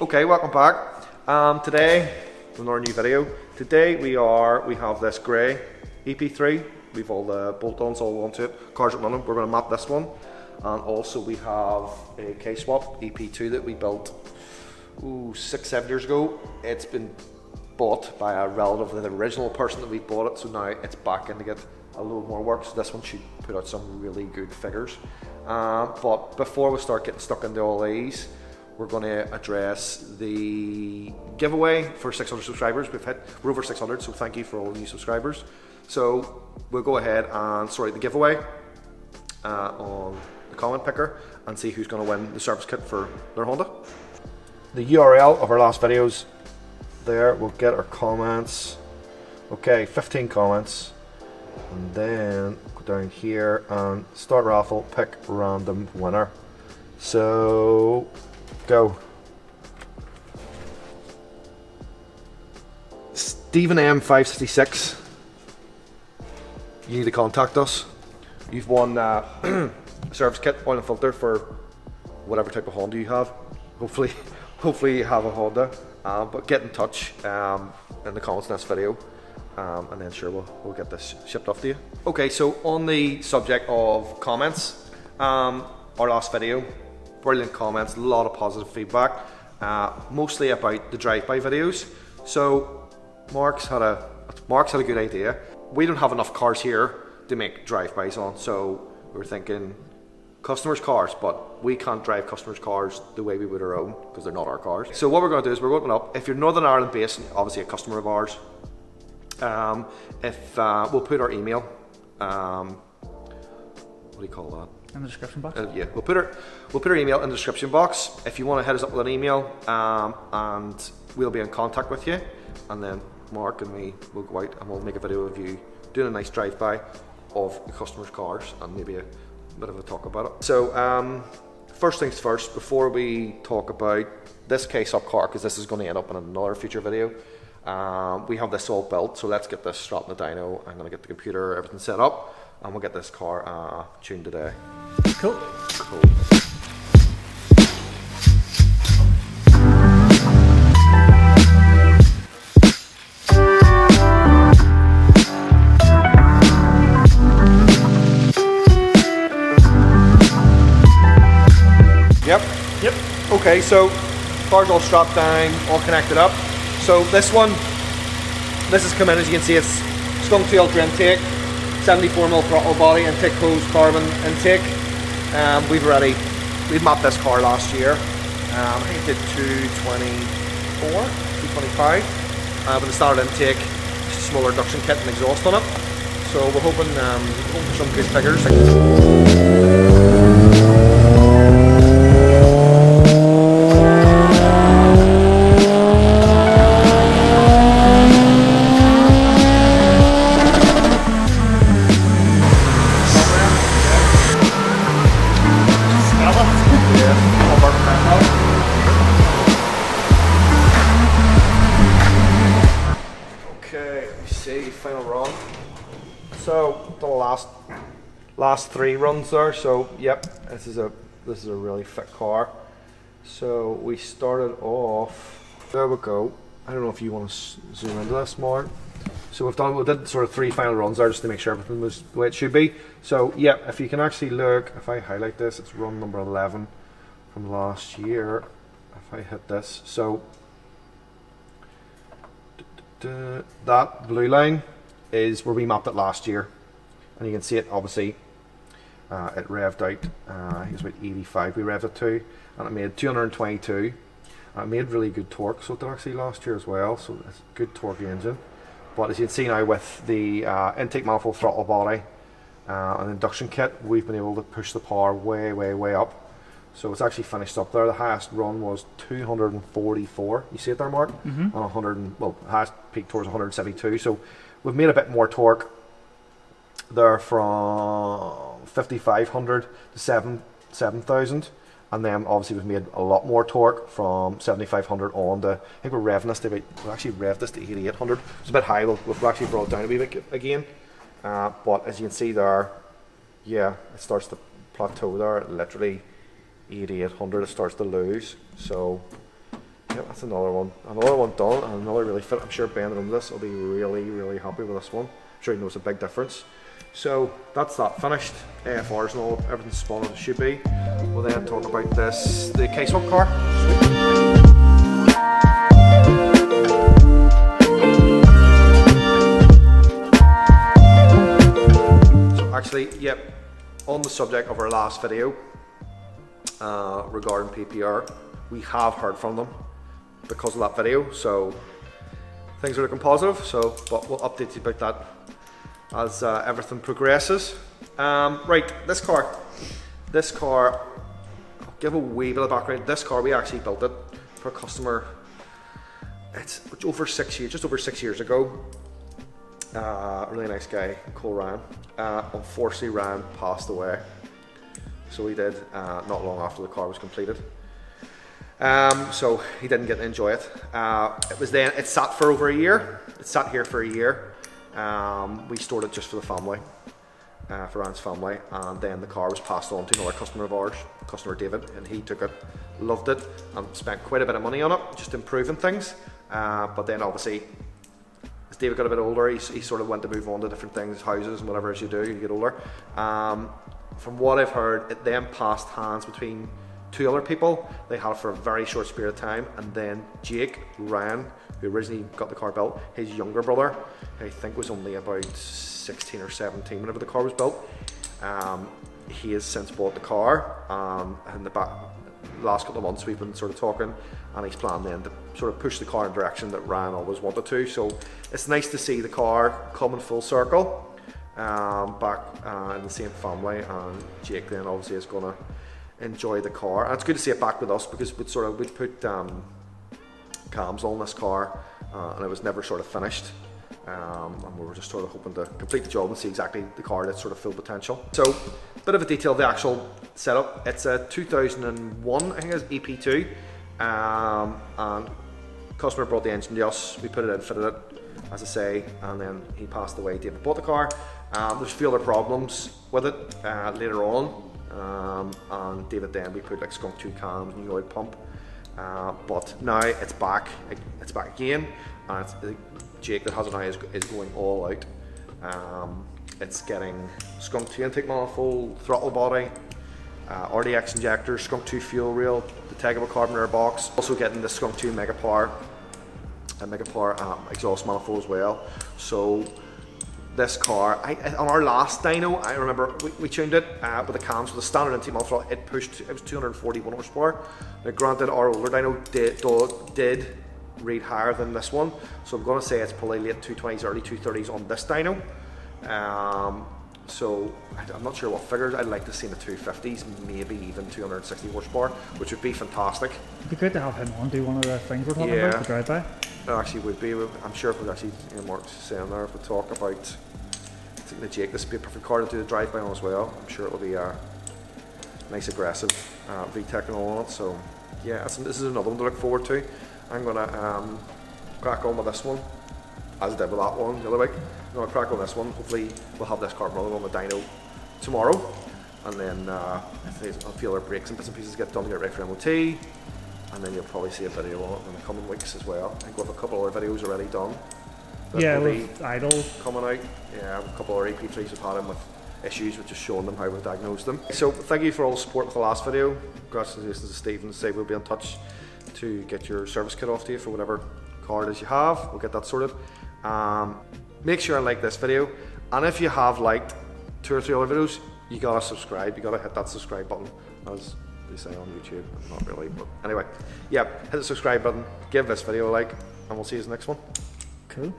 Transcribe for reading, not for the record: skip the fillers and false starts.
Okay, welcome back. Today, another new video. Today we have this grey EP3. We've all the bolt-ons all onto it. Cars are running. We're going to map this one, and also we have a K-swap EP2 that we built 6-7 years ago. It's been bought by a relative of the original person that we bought it, so now it's back in to get a little more work. So this one should put out some really good figures. But before we start getting stuck into all these, we're going to address the giveaway for 600 subscribers. We're over 600, so thank you for all the new subscribers. So we'll go ahead and sort out the giveaway on the comment picker and see who's going to win the service kit for their Honda. The URL of our last videos there. We'll get our comments. Okay, 15 comments, and then go down here and start raffle, pick random winner. So go. Stephen M566, you need to contact us. You've won a service kit, oil and filter for whatever type of Honda you have. Hopefully you have a Honda, but get in touch in the comments in this video, and then sure we'll get this shipped off to you. Okay, so on the subject of comments, our last video, brilliant comments, a lot of positive feedback, mostly about the drive-by videos. So Mark's had a good idea. We don't have enough cars here to make drive-bys on, so we were thinking customers' cars, but we can't drive customers' cars the way we would our own because they're not our cars. So what we're going to do is we're going up. If you're Northern Ireland based, obviously a customer of ours, we'll put our email. What do you call that? In the description box? Yeah, we'll put our email in the description box. If you want to hit us up with an email, and we'll be in contact with you, and then Mark and me will go out and we'll make a video of you doing a nice drive-by of the customers' cars and maybe a bit of a talk about it. So first things first, before we talk about this K-swap car, because this is going to end up in another future video, we have this all built, so let's get this strapped in the dyno. I'm going to get the computer, everything set up, and we'll get this car tuned today. Cool. Yep. Okay, so car's all strapped down, all connected up. So this has come in, as you can see, it's Skunk 2 Ultra intake, 74mm throttle body, intake hose, carbon intake. We'd mapped this car last year. I think it did 224, 225. With a standard intake, smaller induction kit and exhaust on it. So we're hoping for some good figures. Final run. So the last 3 runs there. So yep, this is a really fit car. So we started off. There we go. I don't know if you want to zoom into this more. So we did sort of 3 final runs there just to make sure everything was the way it should be. So yeah, if you can actually look, if I highlight this, it's run number 11 from last year. If I hit this, so that blue line is where we mapped it last year, and you can see it obviously it revved out, I think it's about 85 we revved it to, and it made 222, and it made really good torque, so it did actually last year as well, so it's a good torque engine. But as you can see now with the intake manifold, throttle body and induction kit, we've been able to push the power way up. So it's actually finished up there. The highest run was 244. You see it there, Mark? Mm-hmm. On the highest peak torque was 172. So we've made a bit more torque there from 5,500 to 7,000, and then obviously we've made a lot more torque from 7,500 on to, I think we're revving this to we actually revved this to 8,800. It's a bit high. We've actually brought it down a wee bit again. But as you can see there, yeah, it starts to plateau there. Literally 8,800 it starts to lose. So Yeah, that's another one. Another one done, and another really fit. I'm sure Ben that owns this will be really, really happy with this one. I'm sure he knows a big difference. So that's that finished. AFRs and all, everything's spun as it should be. We'll then talk about this, the K-Swap car. So actually, yep, on the subject of our last video regarding PPR, we have heard from them because of that video, so things are looking positive. So, but we'll update you about that as everything progresses. Right, this car, I'll give a wee bit of background. This car, we actually built it for a customer. It's over 6 years, just over 6 years ago. A really nice guy called Ryan. Unfortunately, Ryan passed away, so he did not long after the car was completed. So he didn't get to enjoy it. It sat for over a year. It sat here for a year. We stored it just for the family, for Ryan's family, and then the car was passed on to another customer of ours, customer David, and he took it, loved it, and spent quite a bit of money on it, just improving things. But then obviously, as David got a bit older, he sort of went to move on to different things, houses and whatever as you do, you get older. From what I've heard, it then passed hands between two other people. They had it for a very short period of time, and then Jake, Ryan, who originally got the car built, his younger brother, I think was only about 16 or 17 whenever the car was built. He has since bought the car, and the last couple of months we've been sort of talking, and he's planned then to sort of push the car in a direction that Ryan always wanted to. So it's nice to see the car coming full circle, back in the same family, and Jake then obviously is going to enjoy the car, and it's good to see it back with us because we'd put cams on this car, and it was never sort of finished, and we were just sort of hoping to complete the job and see exactly the car at its sort of full potential. So a bit of a detail of the actual setup. It's a 2001, I think it's EP2, and customer brought the engine to us, we put it in, fitted it, as I say, and then he passed away. David bought the car. There's a few other problems with it later on. And David then we put like Skunk 2 cams, new oil pump, but now it's back again, and Jake that has it now is going all out. It's getting Skunk 2 intake manifold, throttle body, RDX injector, Skunk 2 fuel rail, the Tegable carbon air box, also getting the Skunk 2 Mega Power exhaust manifold as well. So this car, on our last dyno, I remember we tuned it with the cams with a standard intake manifold. It was 241 horsepower. Now granted, our older dyno did read higher than this one, so I'm going to say it's probably late 220s, early 230s on this dyno. So I'm not sure what figures. I'd like to see in the 250s, maybe even 260 horsepower, which would be fantastic. It'd be great to have him on, do one of the things we're talking about, the drive-by. It actually would be. I'm sure if we actually, Mark's saying there, if we talk about the Jake, this would be a perfect car to do the drive-by on as well. I'm sure it'll be a nice aggressive VTEC and all on it. So yeah, this is another one to look forward to. I'm gonna crack on with this one, as I did with that one the other week. I'm gonna crack on this one. Hopefully we'll have this car running on the dyno tomorrow, and then I'll feel our brakes and bits and pieces get done to get ready for MOT, and then you'll probably see a video on it in the coming weeks as well. I think we'll have a couple other videos already done. Yeah, with Idle coming out. Yeah, a couple of EP3s have had them with issues with just showing them how we've diagnosed them. So thank you for all the support with the last video. Congratulations to Stephen. Say we'll be in touch to get your service kit off to you for whatever car it is you have. We'll get that sorted. Make sure and like this video, and if you have liked 2 or 3 other videos, you gotta subscribe. You gotta hit that subscribe button, as they say on YouTube. Not really, but anyway, yeah, hit the subscribe button, give this video a like, and we'll see you in the next one. Cool.